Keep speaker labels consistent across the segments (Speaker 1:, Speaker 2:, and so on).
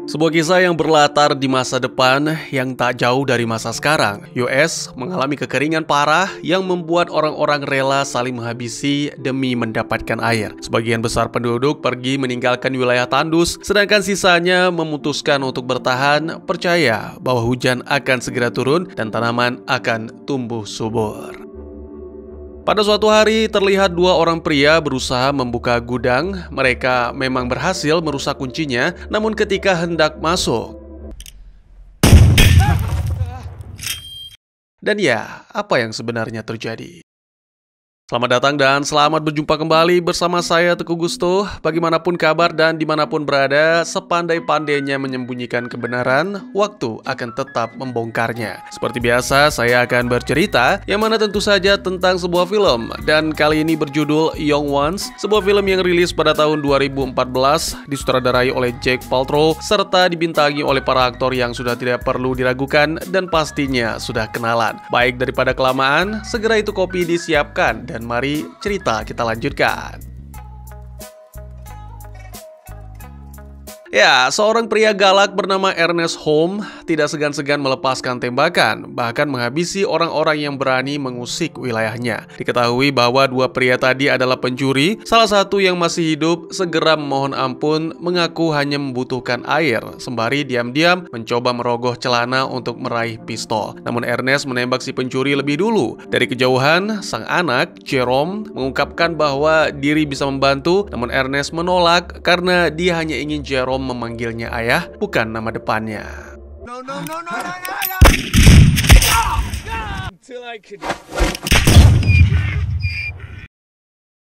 Speaker 1: Sebuah kisah yang berlatar di masa depan yang tak jauh dari masa sekarang. US mengalami kekeringan parah yang membuat orang-orang rela saling menghabisi demi mendapatkan air. Sebagian besar penduduk pergi meninggalkan wilayah tandus, sedangkan sisanya memutuskan untuk bertahan, percaya bahwa hujan akan segera turun dan tanaman akan tumbuh subur. Pada suatu hari, terlihat dua orang pria berusaha membuka gudang. Mereka memang berhasil merusak kuncinya, namun ketika hendak masuk, dan ya, apa yang sebenarnya terjadi? Selamat datang dan selamat berjumpa kembali bersama saya Teguh Gusto. Bagaimanapun kabar dan dimanapun berada, sepandai-pandainya menyembunyikan kebenaran, waktu akan tetap membongkarnya. Seperti biasa, saya akan bercerita, yang mana tentu saja tentang sebuah film. Dan kali ini berjudul Young Ones, sebuah film yang rilis pada tahun 2014, disutradarai oleh Jack Paltrow, serta dibintangi oleh para aktor yang sudah tidak perlu diragukan dan pastinya sudah kenalan. Baik daripada kelamaan, segera itu kopi disiapkan dan mari cerita kita lanjutkan. Ya, seorang pria galak bernama Ernest Holmes tidak segan-segan melepaskan tembakan, bahkan menghabisi orang-orang yang berani mengusik wilayahnya. Diketahui bahwa dua pria tadi adalah pencuri, salah satu yang masih hidup segera memohon ampun, mengaku hanya membutuhkan air, sembari diam-diam mencoba merogoh celana untuk meraih pistol. Namun Ernest menembak si pencuri lebih dulu. Dari kejauhan, sang anak, Jerome, mengungkapkan bahwa diri bisa membantu, namun Ernest menolak karena dia hanya ingin Jerome memanggilnya ayah, bukan nama depannya. No. Until I could...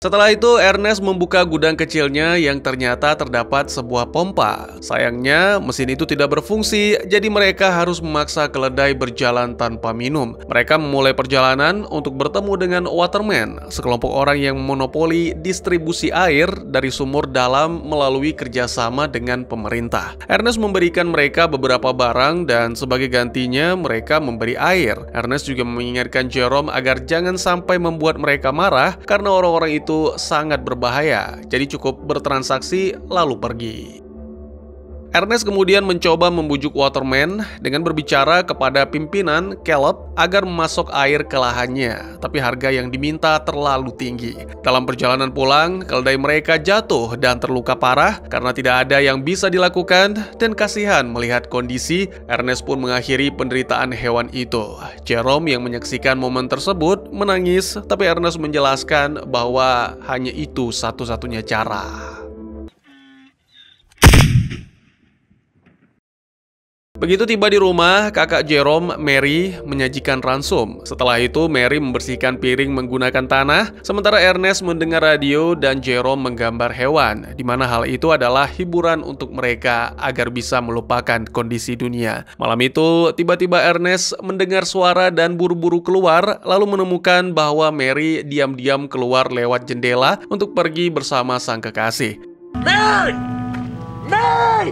Speaker 1: Setelah itu, Ernest membuka gudang kecilnya yang ternyata terdapat sebuah pompa. Sayangnya, mesin itu tidak berfungsi, jadi mereka harus memaksa keledai berjalan tanpa minum. Mereka memulai perjalanan untuk bertemu dengan Waterman, sekelompok orang yang memonopoli distribusi air dari sumur dalam melalui kerjasama dengan pemerintah. Ernest memberikan mereka beberapa barang dan sebagai gantinya mereka memberi air. Ernest juga mengingatkan Jerome agar jangan sampai membuat mereka marah karena orang-orang itu sangat berbahaya, jadi cukup bertransaksi lalu pergi. Ernest kemudian mencoba membujuk Waterman dengan berbicara kepada pimpinan Caleb agar memasok air ke lahannya, tapi harga yang diminta terlalu tinggi. Dalam perjalanan pulang, keledai mereka jatuh dan terluka parah karena tidak ada yang bisa dilakukan, dan kasihan melihat kondisi, Ernest pun mengakhiri penderitaan hewan itu. Jerome yang menyaksikan momen tersebut menangis, tapi Ernest menjelaskan bahwa hanya itu satu-satunya cara. Begitu tiba di rumah, kakak Jerome, Mary, menyajikan ransum. Setelah itu, Mary membersihkan piring menggunakan tanah, sementara Ernest mendengar radio dan Jerome menggambar hewan, di mana hal itu adalah hiburan untuk mereka agar bisa melupakan kondisi dunia. Malam itu, tiba-tiba Ernest mendengar suara dan buru-buru keluar, lalu menemukan bahwa Mary diam-diam keluar lewat jendela untuk pergi bersama sang kekasih. Mary! Mary!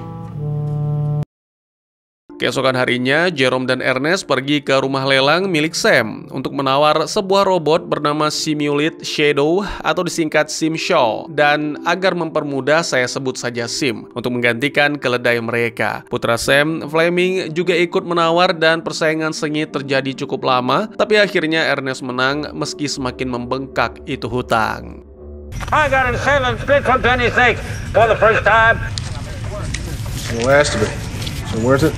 Speaker 1: Keesokan harinya, Jerome dan Ernest pergi ke rumah lelang milik Sam untuk menawar sebuah robot bernama Simulate Shadow atau disingkat SimShaw, dan agar mempermudah saya sebut saja Sim, untuk menggantikan keledai mereka. Putra Sam, Fleming, juga ikut menawar dan persaingan sengit terjadi cukup lama, tapi akhirnya Ernest menang meski semakin membengkak itu hutang.
Speaker 2: I got a 7 split from 26 for the first time.
Speaker 3: So last of it. So worth it?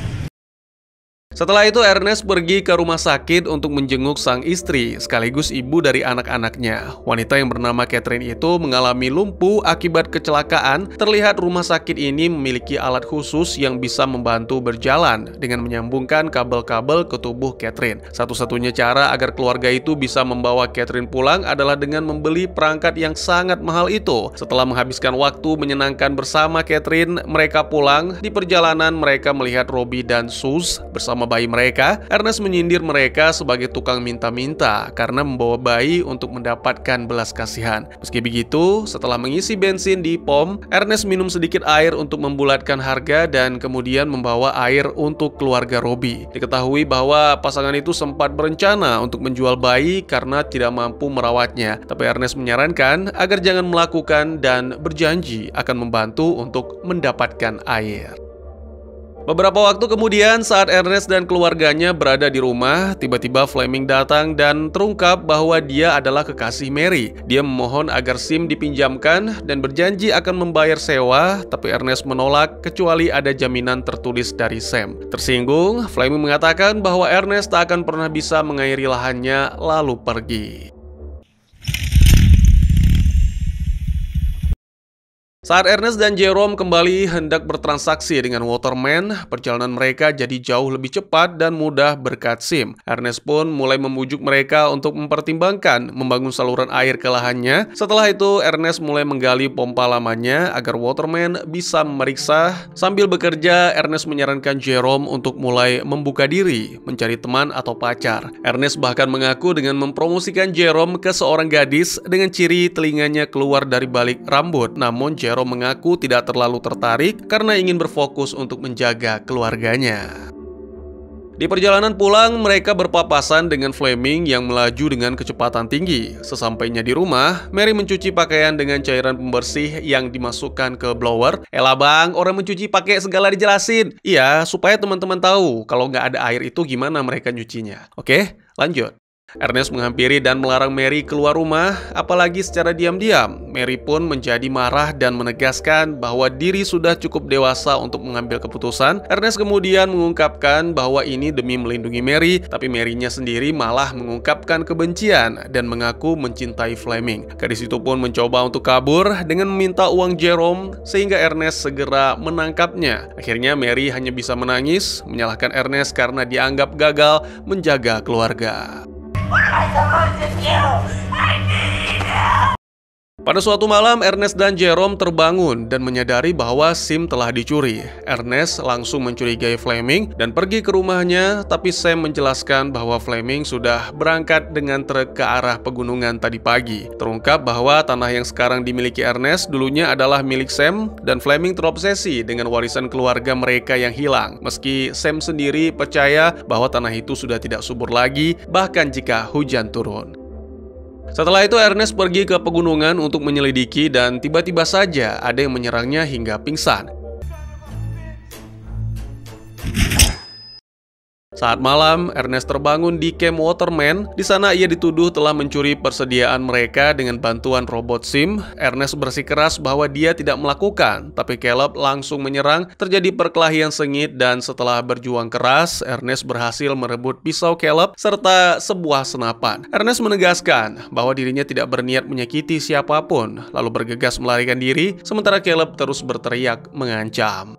Speaker 1: Setelah itu Ernest pergi ke rumah sakit untuk menjenguk sang istri sekaligus ibu dari anak-anaknya. Wanita yang bernama Catherine itu mengalami lumpuh akibat kecelakaan. Terlihat rumah sakit ini memiliki alat khusus yang bisa membantu berjalan dengan menyambungkan kabel-kabel ke tubuh Catherine. Satu-satunya cara agar keluarga itu bisa membawa Catherine pulang adalah dengan membeli perangkat yang sangat mahal itu. Setelah menghabiskan waktu menyenangkan bersama Catherine, mereka pulang. Di perjalanan mereka melihat Robbie dan Sus bersama bayi mereka. Ernest menyindir mereka sebagai tukang minta-minta karena membawa bayi untuk mendapatkan belas kasihan. Meski begitu, setelah mengisi bensin di pom, Ernest minum sedikit air untuk membulatkan harga dan kemudian membawa air untuk keluarga Robbie. Diketahui bahwa pasangan itu sempat berencana untuk menjual bayi karena tidak mampu merawatnya, tapi Ernest menyarankan agar jangan melakukan dan berjanji akan membantu untuk mendapatkan air. Beberapa waktu kemudian saat Ernest dan keluarganya berada di rumah, tiba-tiba Fleming datang dan terungkap bahwa dia adalah kekasih Mary. Dia memohon agar SIM dipinjamkan dan berjanji akan membayar sewa, tapi Ernest menolak kecuali ada jaminan tertulis dari Sam. Tersinggung, Fleming mengatakan bahwa Ernest tak akan pernah bisa mengairi lahannya lalu pergi. Saat Ernest dan Jerome kembali hendak bertransaksi dengan Waterman, perjalanan mereka jadi jauh lebih cepat dan mudah berkat SIM. Ernest pun mulai membujuk mereka untuk mempertimbangkan membangun saluran air ke lahannya. Setelah itu, Ernest mulai menggali pompa lamanya agar Waterman bisa memeriksa. Sambil bekerja, Ernest menyarankan Jerome untuk mulai membuka diri, mencari teman atau pacar. Ernest bahkan mengaku dengan mempromosikan Jerome ke seorang gadis dengan ciri telinganya keluar dari balik rambut. Namun Jerome mengaku tidak terlalu tertarik karena ingin berfokus untuk menjaga keluarganya. Di perjalanan pulang, mereka berpapasan dengan Fleming yang melaju dengan kecepatan tinggi. Sesampainya di rumah, Mary mencuci pakaian dengan cairan pembersih yang dimasukkan ke blower. Elah bang, orang mencuci pakai segala dijelasin. Iya, supaya teman-teman tahu kalau nggak ada air itu gimana mereka nyucinya. Oke, lanjut. Ernest menghampiri dan melarang Mary keluar rumah, apalagi secara diam-diam. Mary pun menjadi marah dan menegaskan bahwa diri sudah cukup dewasa untuk mengambil keputusan. Ernest kemudian mengungkapkan bahwa ini demi melindungi Mary, tapi Mary-nya sendiri malah mengungkapkan kebencian dan mengaku mencintai Fleming. Gadis itu pun mencoba untuk kabur dengan meminta uang Jerome, sehingga Ernest segera menangkapnya. Akhirnya Mary hanya bisa menangis, menyalahkan Ernest karena dianggap gagal menjaga keluarga. Pada suatu malam, Ernest dan Jerome terbangun dan menyadari bahwa SIM telah dicuri. Ernest langsung mencurigai Fleming dan pergi ke rumahnya, tapi Sam menjelaskan bahwa Fleming sudah berangkat dengan truk ke arah pegunungan tadi pagi. Terungkap bahwa tanah yang sekarang dimiliki Ernest dulunya adalah milik Sam, dan Fleming terobsesi dengan warisan keluarga mereka yang hilang. Meski Sam sendiri percaya bahwa tanah itu sudah tidak subur lagi, bahkan jika hujan turun. Setelah itu Ernest pergi ke pegunungan untuk menyelidiki dan tiba-tiba saja ada yang menyerangnya hingga pingsan. Saat malam, Ernest terbangun di camp Waterman. Di sana ia dituduh telah mencuri persediaan mereka dengan bantuan robot SIM. Ernest bersikeras bahwa dia tidak melakukan, tapi Caleb langsung menyerang. Terjadi perkelahian sengit dan setelah berjuang keras, Ernest berhasil merebut pisau Caleb serta sebuah senapan. Ernest menegaskan bahwa dirinya tidak berniat menyakiti siapapun, lalu bergegas melarikan diri, sementara Caleb terus berteriak mengancam.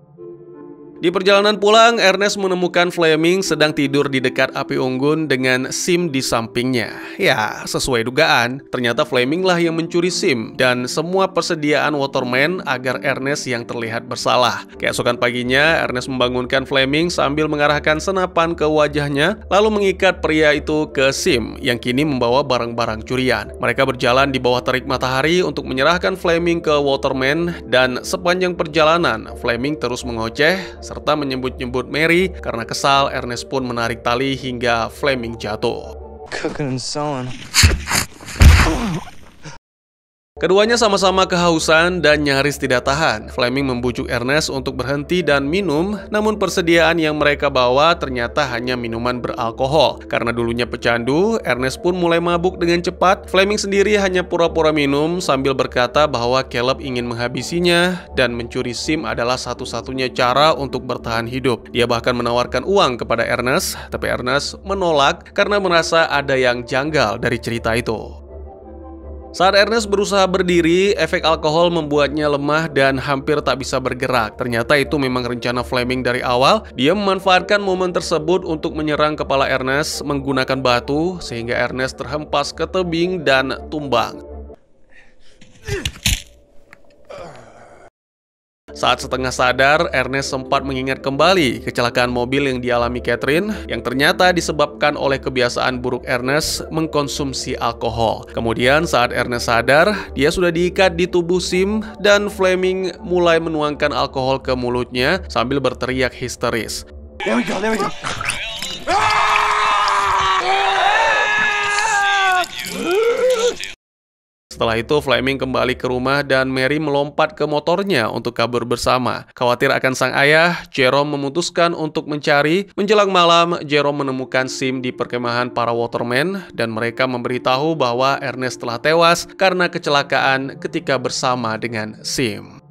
Speaker 1: Di perjalanan pulang, Ernest menemukan Fleming sedang tidur di dekat api unggun dengan SIM di sampingnya. Ya, sesuai dugaan, ternyata Fleming lah yang mencuri SIM dan semua persediaan Waterman agar Ernest yang terlihat bersalah. Keesokan paginya, Ernest membangunkan Fleming sambil mengarahkan senapan ke wajahnya, lalu mengikat pria itu ke SIM yang kini membawa barang-barang curian. Mereka berjalan di bawah terik matahari untuk menyerahkan Fleming ke Waterman, dan sepanjang perjalanan, Fleming terus mengoceh serta menyebut-nyebut Mary. Karena kesal, Ernest pun menarik tali hingga Fleming jatuh.
Speaker 4: Cooking and sewing.
Speaker 1: Keduanya sama-sama kehausan dan nyaris tidak tahan. Fleming membujuk Ernest untuk berhenti dan minum, namun persediaan yang mereka bawa ternyata hanya minuman beralkohol. Karena dulunya pecandu, Ernest pun mulai mabuk dengan cepat. Fleming sendiri hanya pura-pura minum sambil berkata bahwa Caleb ingin menghabisinya dan mencuri SIM adalah satu-satunya cara untuk bertahan hidup. Dia bahkan menawarkan uang kepada Ernest, tapi Ernest menolak karena merasa ada yang janggal dari cerita itu. Saat Ernest berusaha berdiri, efek alkohol membuatnya lemah dan hampir tak bisa bergerak. Ternyata itu memang rencana Fleming dari awal. Dia memanfaatkan momen tersebut untuk menyerang kepala Ernest menggunakan batu, sehingga Ernest terhempas ke tebing dan tumbang. Saat setengah sadar, Ernest sempat mengingat kembali kecelakaan mobil yang dialami Catherine, yang ternyata disebabkan oleh kebiasaan buruk Ernest mengkonsumsi alkohol. Kemudian saat Ernest sadar, dia sudah diikat di tubuh SIM dan Fleming mulai menuangkan alkohol ke mulutnya sambil berteriak histeris.
Speaker 4: There we go, there we go.
Speaker 1: Setelah itu Fleming kembali ke rumah dan Mary melompat ke motornya untuk kabur bersama. Khawatir akan sang ayah, Jerome memutuskan untuk mencari. Menjelang malam, Jerome menemukan Sim di perkemahan para watermen dan mereka memberitahu bahwa Ernest telah tewas karena kecelakaan ketika bersama dengan Sim.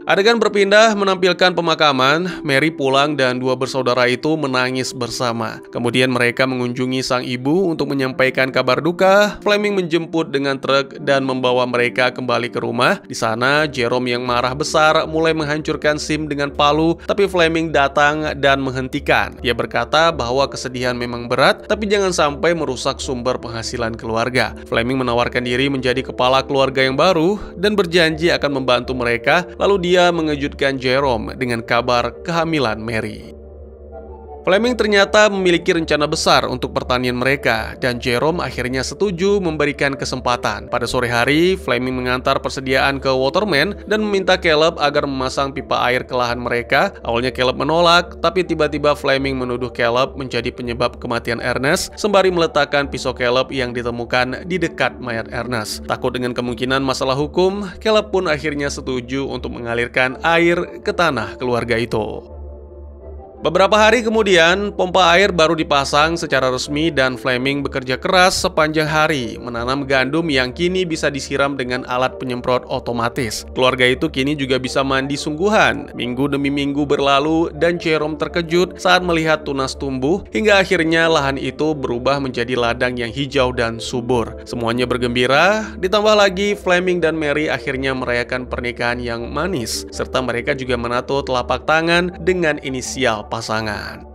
Speaker 1: Adegan berpindah menampilkan pemakaman. Mary pulang dan dua bersaudara itu menangis bersama. Kemudian mereka mengunjungi sang ibu untuk menyampaikan kabar duka. Fleming menjemput dengan truk dan membawa mereka kembali ke rumah. Di sana, Jerome yang marah besar mulai menghancurkan Sim dengan palu, tapi Fleming datang dan menghentikan. Ia berkata bahwa kesedihan memang berat, tapi jangan sampai merusak sumber penghasilan keluarga. Fleming menawarkan diri menjadi kepala keluarga yang baru dan berjanji akan membantu mereka. Lalu dia mengejutkan Jerome dengan kabar kehamilan Mary. Fleming ternyata memiliki rencana besar untuk pertanian mereka, dan Jerome akhirnya setuju memberikan kesempatan. Pada sore hari, Fleming mengantar persediaan ke waterman dan meminta Caleb agar memasang pipa air ke lahan mereka. Awalnya Caleb menolak, tapi tiba-tiba Fleming menuduh Caleb menjadi penyebab kematian Ernest, sembari meletakkan pisau Caleb yang ditemukan di dekat mayat Ernest. Takut dengan kemungkinan masalah hukum, Caleb pun akhirnya setuju untuk mengalirkan air ke tanah keluarga itu. Beberapa hari kemudian, pompa air baru dipasang secara resmi dan Fleming bekerja keras sepanjang hari menanam gandum yang kini bisa disiram dengan alat penyemprot otomatis. Keluarga itu kini juga bisa mandi sungguhan. Minggu demi minggu berlalu dan Jerome terkejut saat melihat tunas tumbuh hingga akhirnya lahan itu berubah menjadi ladang yang hijau dan subur. Semuanya bergembira, ditambah lagi Fleming dan Mary akhirnya merayakan pernikahan yang manis, serta mereka juga menato telapak tangan dengan inisial pasangan.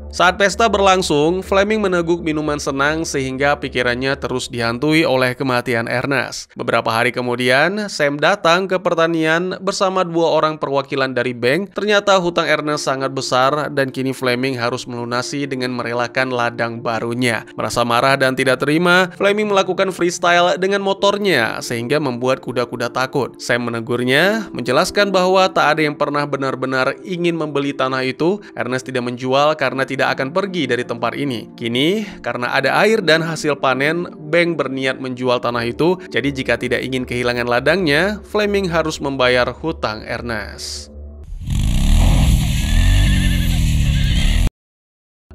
Speaker 1: Saat pesta berlangsung, Fleming meneguk minuman senang sehingga pikirannya terus dihantui oleh kematian Ernest. Beberapa hari kemudian, Sam datang ke pertanian bersama dua orang perwakilan dari bank. Ternyata hutang Ernest sangat besar dan kini Fleming harus melunasi dengan merelakan ladang barunya. Merasa marah dan tidak terima, Fleming melakukan freestyle dengan motornya sehingga membuat kuda-kuda takut. Sam menegurnya, menjelaskan bahwa tak ada yang pernah benar-benar ingin membeli tanah itu. Ernest tidak menjual karena tidak akan pergi dari tempat ini. Kini, karena ada air dan hasil panen, bank berniat menjual tanah itu. Jadi jika tidak ingin kehilangan ladangnya, Fleming harus membayar hutang Ernest.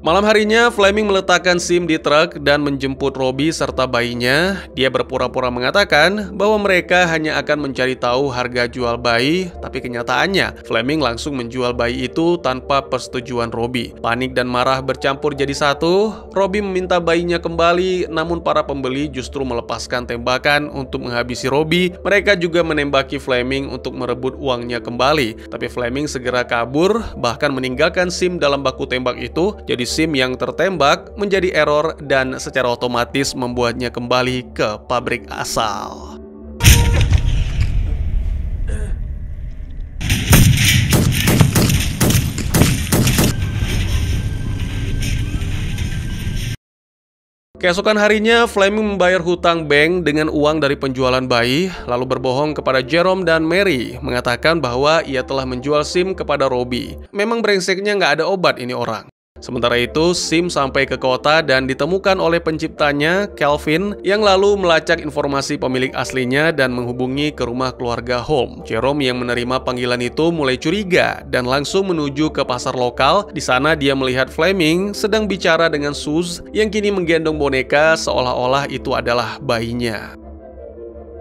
Speaker 1: Malam harinya, Fleming meletakkan Sim di truk dan menjemput Robbie serta bayinya. Dia berpura-pura mengatakan bahwa mereka hanya akan mencari tahu harga jual bayi, tapi kenyataannya, Fleming langsung menjual bayi itu tanpa persetujuan Robbie. Panik dan marah bercampur jadi satu. Robbie meminta bayinya kembali, namun para pembeli justru melepaskan tembakan untuk menghabisi Robbie. Mereka juga menembaki Fleming untuk merebut uangnya kembali, tapi Fleming segera kabur, bahkan meninggalkan Sim dalam baku tembak itu. Jadi Sim yang tertembak menjadi error dan secara otomatis membuatnya kembali ke pabrik asal. Keesokan harinya, Fleming membayar hutang bank dengan uang dari penjualan bayi, lalu berbohong kepada Jerome dan Mary, mengatakan bahwa ia telah menjual Sim kepada Robbie. Memang brengseknya nggak ada obat ini orang. Sementara itu, Sim sampai ke kota dan ditemukan oleh penciptanya, Calvin, yang lalu melacak informasi pemilik aslinya dan menghubungi ke rumah keluarga Holmes. Jerome yang menerima panggilan itu mulai curiga dan langsung menuju ke pasar lokal. Di sana dia melihat Fleming sedang bicara dengan Suze yang kini menggendong boneka seolah-olah itu adalah bayinya.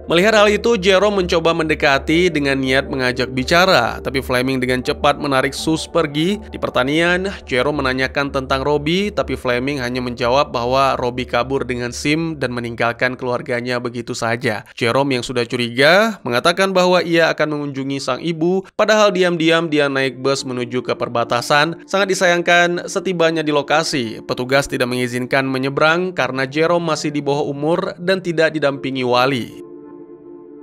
Speaker 1: Melihat hal itu, Jerome mencoba mendekati dengan niat mengajak bicara, tapi Fleming dengan cepat menarik Suze pergi. Di pertanian, Jerome menanyakan tentang Robbie, tapi Fleming hanya menjawab bahwa Robbie kabur dengan Sim dan meninggalkan keluarganya begitu saja. Jerome yang sudah curiga, mengatakan bahwa ia akan mengunjungi sang ibu, padahal diam-diam dia naik bus menuju ke perbatasan. Sangat disayangkan, setibanya di lokasi, petugas tidak mengizinkan menyeberang karena Jerome masih di bawah umur dan tidak didampingi wali.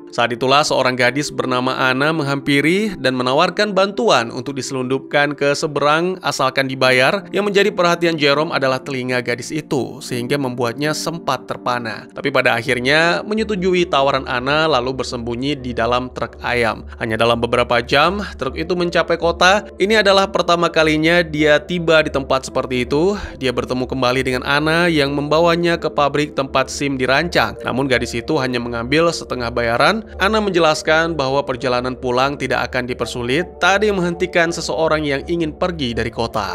Speaker 1: Saat itulah seorang gadis bernama Anna menghampiri dan menawarkan bantuan untuk diselundupkan ke seberang asalkan dibayar. Yang menjadi perhatian Jerome adalah telinga gadis itu, sehingga membuatnya sempat terpana. Tapi pada akhirnya menyetujui tawaran Anna lalu bersembunyi di dalam truk ayam. Hanya dalam beberapa jam, truk itu mencapai kota. Ini adalah pertama kalinya dia tiba di tempat seperti itu. Dia bertemu kembali dengan Anna yang membawanya ke pabrik tempat SIM dirancang. Namun gadis itu hanya mengambil setengah bayaran. Anna menjelaskan bahwa perjalanan pulang tidak akan dipersulit, tak ada yang menghentikan seseorang yang ingin pergi dari kota.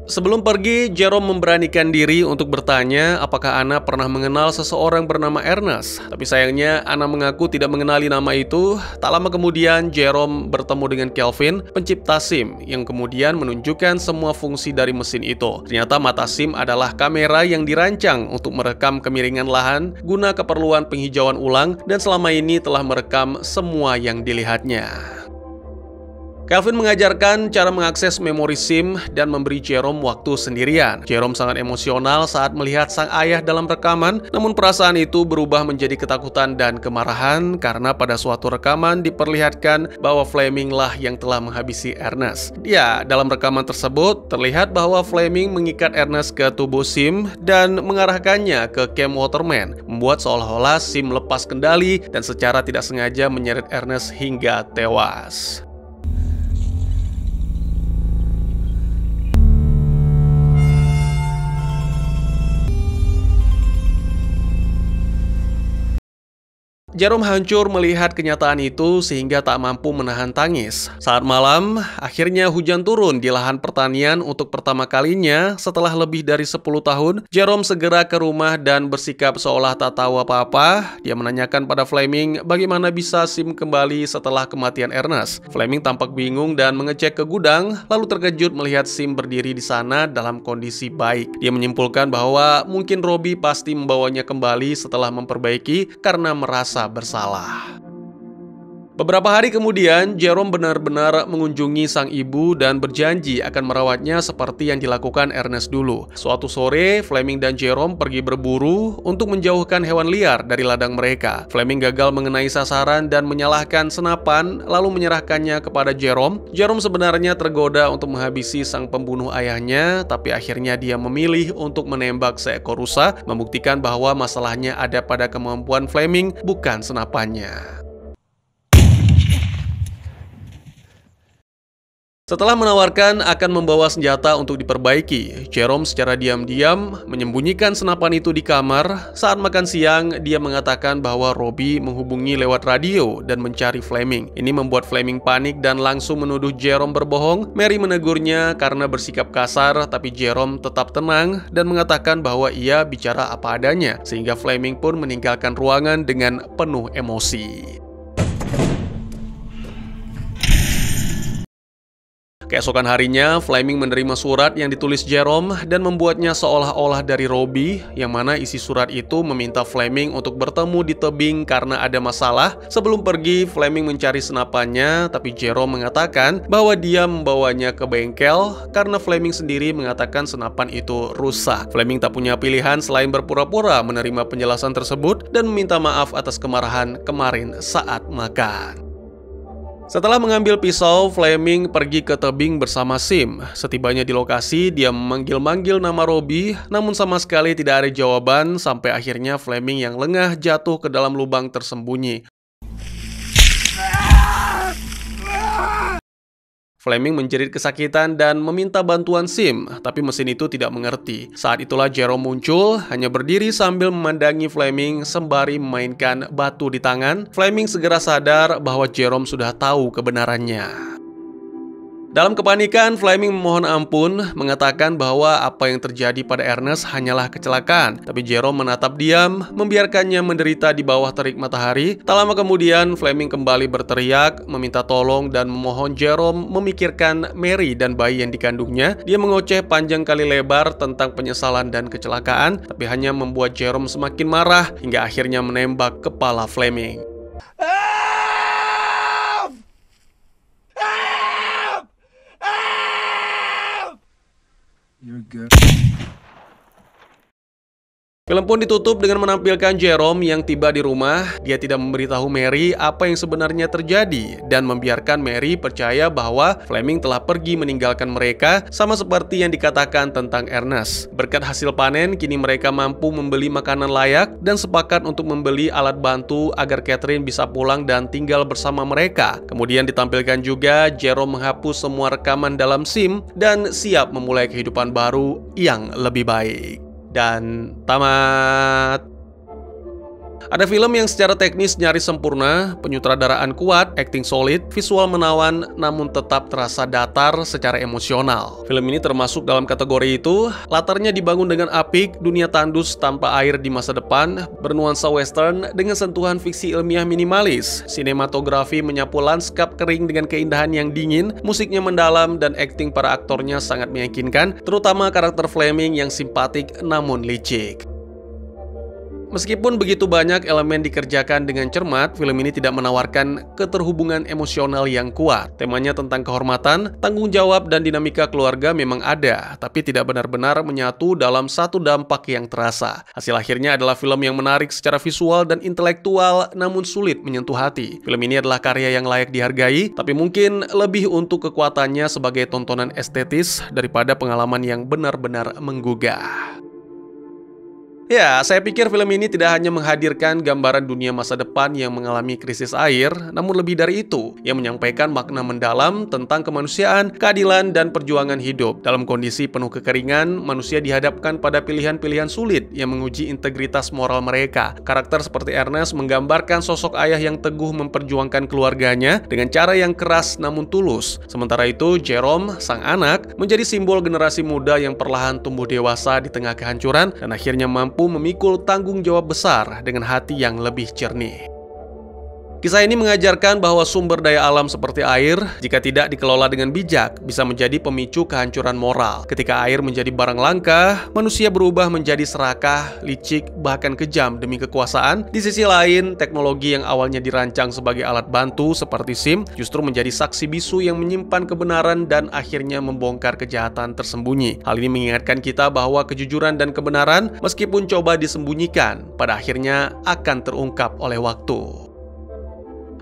Speaker 1: Sebelum pergi, Jerome memberanikan diri untuk bertanya apakah Anna pernah mengenal seseorang bernama Ernest. Tapi sayangnya Anna mengaku tidak mengenali nama itu. Tak lama kemudian Jerome bertemu dengan Kelvin, pencipta SIM, yang kemudian menunjukkan semua fungsi dari mesin itu. Ternyata mata SIM adalah kamera yang dirancang untuk merekam kemiringan lahan guna keperluan penghijauan ulang, dan selama ini telah merekam semua yang dilihatnya. Kelvin mengajarkan cara mengakses memori SIM dan memberi Jerome waktu sendirian. Jerome sangat emosional saat melihat sang ayah dalam rekaman, namun perasaan itu berubah menjadi ketakutan dan kemarahan karena pada suatu rekaman diperlihatkan bahwa Fleming lah yang telah menghabisi Ernest. Ya, dalam rekaman tersebut terlihat bahwa Fleming mengikat Ernest ke tubuh SIM dan mengarahkannya ke Camp Waterman, membuat seolah-olah SIM lepas kendali dan secara tidak sengaja menyeret Ernest hingga tewas. Jerome hancur melihat kenyataan itu sehingga tak mampu menahan tangis. Saat malam, akhirnya hujan turun di lahan pertanian untuk pertama kalinya setelah lebih dari 10 tahun. Jerome segera ke rumah dan bersikap seolah tak tahu apa-apa. Dia menanyakan pada Fleming bagaimana bisa SIM kembali setelah kematian Ernest. Fleming tampak bingung dan mengecek ke gudang, lalu terkejut melihat SIM berdiri di sana dalam kondisi baik. Dia menyimpulkan bahwa mungkin Robbie pasti membawanya kembali setelah memperbaiki karena merasa bersalah. Beberapa hari kemudian, Jerome benar-benar mengunjungi sang ibu dan berjanji akan merawatnya seperti yang dilakukan Ernest dulu. Suatu sore, Fleming dan Jerome pergi berburu untuk menjauhkan hewan liar dari ladang mereka. Fleming gagal mengenai sasaran dan menyalahkan senapan, lalu menyerahkannya kepada Jerome. Jerome sebenarnya tergoda untuk menghabisi sang pembunuh ayahnya, tapi akhirnya dia memilih untuk menembak seekor rusa, membuktikan bahwa masalahnya ada pada kemampuan Fleming, bukan senapannya. Setelah menawarkan akan membawa senjata untuk diperbaiki, Jerome secara diam-diam menyembunyikan senapan itu di kamar. Saat makan siang, dia mengatakan bahwa Robbie menghubungi lewat radio dan mencari Fleming. Ini membuat Fleming panik dan langsung menuduh Jerome berbohong. Mary menegurnya karena bersikap kasar, tapi Jerome tetap tenang dan mengatakan bahwa ia bicara apa adanya, sehingga Fleming pun meninggalkan ruangan dengan penuh emosi. Keesokan harinya, Fleming menerima surat yang ditulis Jerome dan membuatnya seolah-olah dari Robbie, yang mana isi surat itu meminta Fleming untuk bertemu di tebing karena ada masalah. Sebelum pergi, Fleming mencari senapannya, tapi Jerome mengatakan bahwa dia membawanya ke bengkel karena Fleming sendiri mengatakan senapan itu rusak. Fleming tak punya pilihan selain berpura-pura menerima penjelasan tersebut dan meminta maaf atas kemarahan kemarin saat makan. Setelah mengambil pisau, Fleming pergi ke tebing bersama SIM. Setibanya di lokasi, dia memanggil-manggil nama Robbie, namun sama sekali tidak ada jawaban sampai akhirnya Fleming yang lengah jatuh ke dalam lubang tersembunyi. Fleming menjerit kesakitan dan meminta bantuan SIM, tapi mesin itu tidak mengerti. Saat itulah Jerome muncul, hanya berdiri sambil memandangi Fleming sembari memainkan batu di tangan. Fleming segera sadar bahwa Jerome sudah tahu kebenarannya. Dalam kepanikan, Fleming memohon ampun, mengatakan bahwa apa yang terjadi pada Ernest hanyalah kecelakaan. Tapi Jerome menatap diam, membiarkannya menderita di bawah terik matahari. Tak lama kemudian, Fleming kembali berteriak, meminta tolong dan memohon Jerome memikirkan Mary dan bayi yang dikandungnya. Dia mengoceh panjang kali lebar tentang penyesalan dan kecelakaan, tapi hanya membuat Jerome semakin marah hingga akhirnya menembak kepala Fleming. Film pun ditutup dengan menampilkan Jerome yang tiba di rumah. Dia tidak memberitahu Mary apa yang sebenarnya terjadi dan membiarkan Mary percaya bahwa Fleming telah pergi meninggalkan mereka, sama seperti yang dikatakan tentang Ernest. Berkat hasil panen, kini mereka mampu membeli makanan layak dan sepakat untuk membeli alat bantu agar Catherine bisa pulang dan tinggal bersama mereka. Kemudian ditampilkan juga Jerome menghapus semua rekaman dalam SIM dan siap memulai kehidupan baru yang lebih baik. Dan tamat. Ada film yang secara teknis nyaris sempurna, penyutradaraan kuat, akting solid, visual menawan, namun tetap terasa datar secara emosional. Film ini termasuk dalam kategori itu. Latarnya dibangun dengan apik, dunia tandus tanpa air di masa depan, bernuansa western dengan sentuhan fiksi ilmiah minimalis. Sinematografi menyapu lanskap kering dengan keindahan yang dingin, musiknya mendalam, dan akting para aktornya sangat meyakinkan, terutama karakter Fleming yang simpatik namun licik. Meskipun begitu banyak elemen dikerjakan dengan cermat, film ini tidak menawarkan keterhubungan emosional yang kuat. Temanya tentang kehormatan, tanggung jawab, dan dinamika keluarga memang ada, tapi tidak benar-benar menyatu dalam satu dampak yang terasa. Hasil akhirnya adalah film yang menarik secara visual dan intelektual, namun sulit menyentuh hati. Film ini adalah karya yang layak dihargai, tapi mungkin lebih untuk kekuatannya sebagai tontonan estetis daripada pengalaman yang benar-benar menggugah. Ya, saya pikir film ini tidak hanya menghadirkan gambaran dunia masa depan yang mengalami krisis air, namun lebih dari itu, yang menyampaikan makna mendalam tentang kemanusiaan, keadilan, dan perjuangan hidup. Dalam kondisi penuh kekeringan, manusia dihadapkan pada pilihan-pilihan sulit yang menguji integritas moral mereka. Karakter seperti Ernest menggambarkan sosok ayah yang teguh memperjuangkan keluarganya dengan cara yang keras namun tulus. Sementara itu, Jerome, sang anak, menjadi simbol generasi muda yang perlahan tumbuh dewasa di tengah kehancuran dan akhirnya mampu memikul tanggung jawab besar dengan hati yang lebih jernih. Kisah ini mengajarkan bahwa sumber daya alam seperti air, jika tidak dikelola dengan bijak, bisa menjadi pemicu kehancuran moral. Ketika air menjadi barang langka, manusia berubah menjadi serakah, licik, bahkan kejam demi kekuasaan. Di sisi lain, teknologi yang awalnya dirancang sebagai alat bantu seperti SIM, justru menjadi saksi bisu yang menyimpan kebenaran dan akhirnya membongkar kejahatan tersembunyi. Hal ini mengingatkan kita bahwa kejujuran dan kebenaran, meskipun coba disembunyikan, pada akhirnya akan terungkap oleh waktu.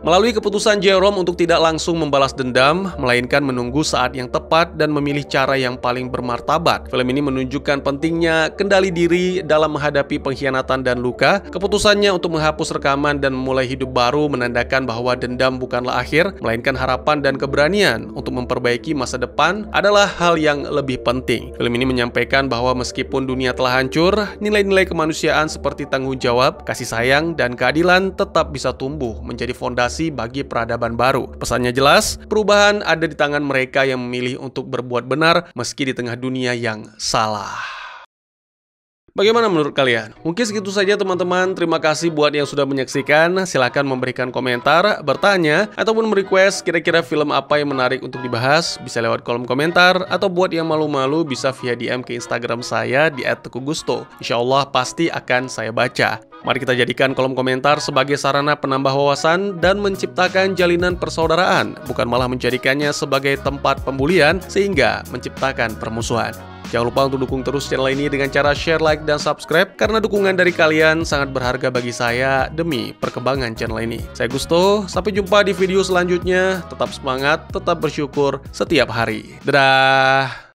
Speaker 1: Melalui keputusan Jerome untuk tidak langsung membalas dendam, melainkan menunggu saat yang tepat dan memilih cara yang paling bermartabat. Film ini menunjukkan pentingnya kendali diri dalam menghadapi pengkhianatan dan luka. Keputusannya untuk menghapus rekaman dan memulai hidup baru menandakan bahwa dendam bukanlah akhir, melainkan harapan dan keberanian untuk memperbaiki masa depan adalah hal yang lebih penting. Film ini menyampaikan bahwa meskipun dunia telah hancur, nilai-nilai kemanusiaan seperti tanggung jawab, kasih sayang, dan keadilan tetap bisa tumbuh menjadi fondasi bagi peradaban baru. Pesannya jelas, perubahan ada di tangan mereka yang memilih untuk berbuat benar meski di tengah dunia yang salah. Bagaimana menurut kalian? Mungkin segitu saja teman-teman. Terima kasih buat yang sudah menyaksikan. Silahkan memberikan komentar, bertanya, ataupun merequest kira-kira film apa yang menarik untuk dibahas. Bisa lewat kolom komentar, atau buat yang malu-malu bisa via DM ke Instagram saya di @teguhgusto. Insya Allah pasti akan saya baca. Mari kita jadikan kolom komentar sebagai sarana penambah wawasan dan menciptakan jalinan persaudaraan, bukan malah menjadikannya sebagai tempat pembulian sehingga menciptakan permusuhan. Jangan lupa untuk dukung terus channel ini dengan cara share, like, dan subscribe, karena dukungan dari kalian sangat berharga bagi saya demi perkembangan channel ini. Saya Gusto, sampai jumpa di video selanjutnya. Tetap semangat, tetap bersyukur setiap hari. Dadah!